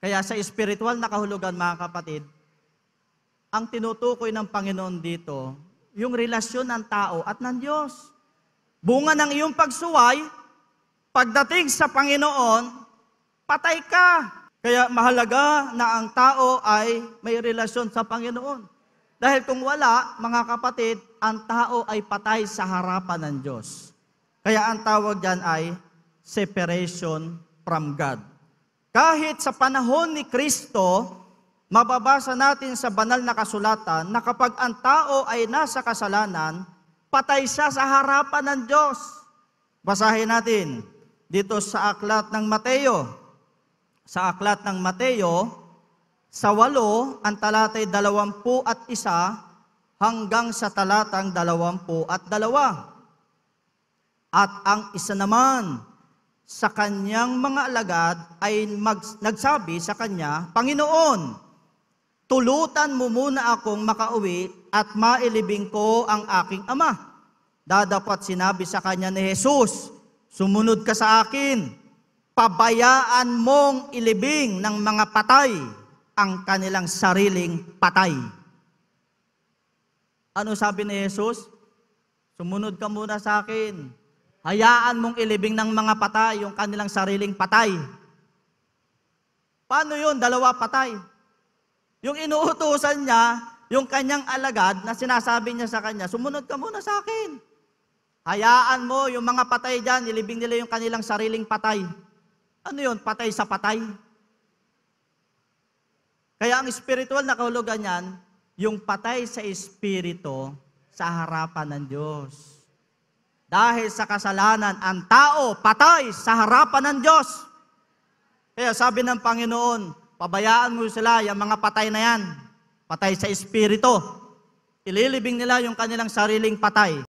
Kaya sa spiritual na kahulugan, mga kapatid, ang tinutukoy ng Panginoon dito, yung relasyon ng tao at ng Diyos. Bunga ng iyong pagsuway, pagdating sa Panginoon, patay ka. Kaya mahalaga na ang tao ay may relasyon sa Panginoon. Dahil kung wala, mga kapatid, ang tao ay patay sa harapan ng Diyos. Kaya ang tawag dyan ay separation from God. Kahit sa panahon ni Kristo, mababasa natin sa banal na kasulatan na kapag ang tao ay nasa kasalanan, patay siya sa harapan ng Diyos. Basahin natin dito sa aklat ng Mateo. Sa aklat ng Mateo, sa 8, ang talatay 21 hanggang sa talatang 22. At ang isa naman sa kanyang mga alagad ay nagsabi sa kanya, Panginoon, tulutan mo muna akong makauwi at mailibing ko ang aking ama. Dadapat sinabi sa kanya ni Jesus, sumunod ka sa akin, pabayaan mong ilibing ng mga patay ang kanilang sariling patay. Ano sabi ni Jesus? Sumunod ka muna sa akin. Hayaan mong ilibing ng mga patay yung kanilang sariling patay. Paano yun? 2 patay. Yung inuutusan niya, yung kanyang alagad na sinasabi niya sa kanya, sumunod ka muna sa akin. Hayaan mo yung mga patay dyan, ilibing nila yung kanilang sariling patay. Ano yun? Patay sa patay. Kaya ang spiritual na kahulugan niyan, yung patay sa espiritu sa harapan ng Diyos. Dahil sa kasalanan, ang tao patay sa harapan ng Diyos. Kaya sabi ng Panginoon, pabayaan mo sila, yung mga patay na yan, patay sa espiritu. Ililibing nila yung kanilang sariling patay.